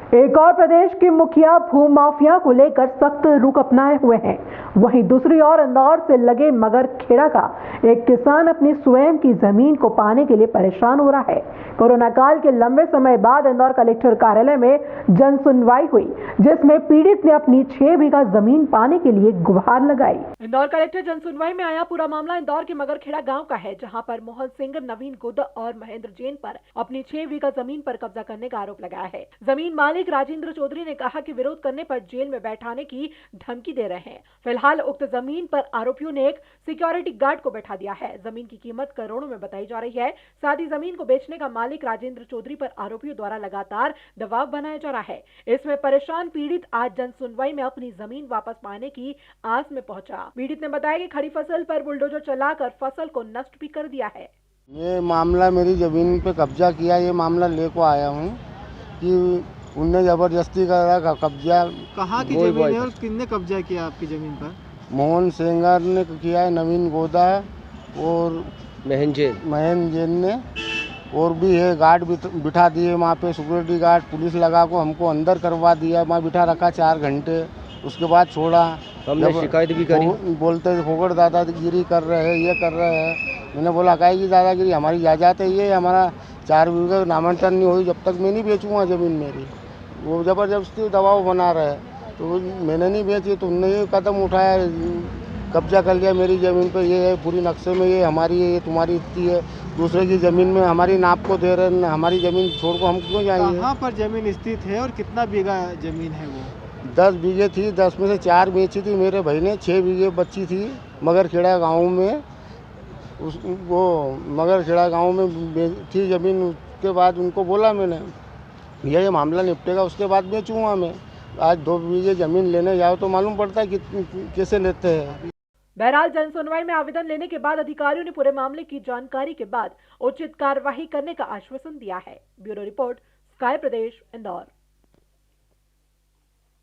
एक और प्रदेश के मुखिया भूमाफिया को लेकर सख्त रुख अपनाए हुए हैं। वहीं दूसरी ओर इंदौर से लगे मगरखेड़ा का एक किसान अपनी स्वयं की जमीन को पाने के लिए परेशान हो रहा है। कोरोना काल के लंबे समय बाद इंदौर कलेक्टर कार्यालय में जन सुनवाई हुई, जिसमें पीड़ित ने अपनी 6 बीघा जमीन पाने के लिए गुहार लगाई। इंदौर कलेक्टर जन सुनवाई में आया पूरा मामला इंदौर के मगरखेड़ा गाँव का है, जहाँ पर मोहन सिंह, नवीन गुद और महेंद्र जैन पर अपनी 6 बीघा जमीन पर कब्जा करने का आरोप लगाया है। जमीन मालिक राजेंद्र चौधरी ने कहा कि विरोध करने पर जेल में बैठाने की धमकी दे रहे हैं। फिलहाल उक्त जमीन पर आरोपियों ने एक सिक्योरिटी गार्ड को बैठा दिया है। जमीन की कीमत करोड़ों में बताई जा रही है। साथ ही जमीन को बेचने का मालिक राजेंद्र चौधरी पर आरोपियों द्वारा लगातार दबाव बनाया जा रहा है। इसमें परेशान पीड़ित आज जन सुनवाई में अपनी जमीन वापस पाने की आस में पहुंचा। पीड़ित ने बताया कि खड़ी फसल पर बुलडोजर चलाकर फसल को नष्ट भी कर दिया है। ये मामला मेरी ज़मीन पे कब्जा किया, ये मामला लेको आया हूँ कि उनने ज़बरदस्ती करा कब्जा। कहाँ की ज़मीन है और किसने कब्जा किया आपकी ज़मीन पर? मोहन सेंगर ने किया है, नवीन गोदा और महेंद्र जैन ने, और भी है। गार्ड बिठा दिए वहाँ पे, सिक्योरिटी गार्ड पुलिस लगा को हमको अंदर करवा दिया। वहाँ बिठा रखा 4 घंटे, उसके बाद छोड़ा। हमने शिकायत भी करी। बोलते फोकड़ दादागिरी कर रहे हैं, ये कर रहे हैं। मैंने बोला काहे की दादागिरी, हमारी जायदाद है, ये हमारा 4 बीघे नामांकन नहीं हुई जब तक मैं नहीं बेचूंगा ज़मीन मेरी। वो ज़बरदस्ती दबाव बना रहे, तो मैंने नहीं बेची, तो उन्होंने ये कदम उठाया, कब्जा कर लिया मेरी ज़मीन पे। ये है पूरी नक्शे में, ये हमारी है, ये तुम्हारी इतनी है। दूसरे की ज़मीन में हमारी नाप को दे रहे हैं, हमारी ज़मीन छोड़ को हम क्यों जाएंगे? कहाँ पर ज़मीन स्थित है और कितना बीघा ज़मीन है वो? 10 बीघे थी, 10 में से 4 बेची थी मेरे भाई ने, 6 बीघे बची थी मगरखेड़ा गाँव में। वो मगरखेड़ा गाँव में थी ज़मीन। उसके बाद उनको बोला मैंने ये मामला निपटेगा उसके बाद बेचूँगा मैं। आज 2 बीघे ज़मीन लेने जाओ तो मालूम पड़ता है कि कैसे लेते हैं। बहरहाल जन सुनवाई में आवेदन लेने के बाद अधिकारियों ने पूरे मामले की जानकारी के बाद उचित कार्यवाही करने का आश्वासन दिया है। ब्यूरो रिपोर्ट, स्काई प्रदेश, इंदौर।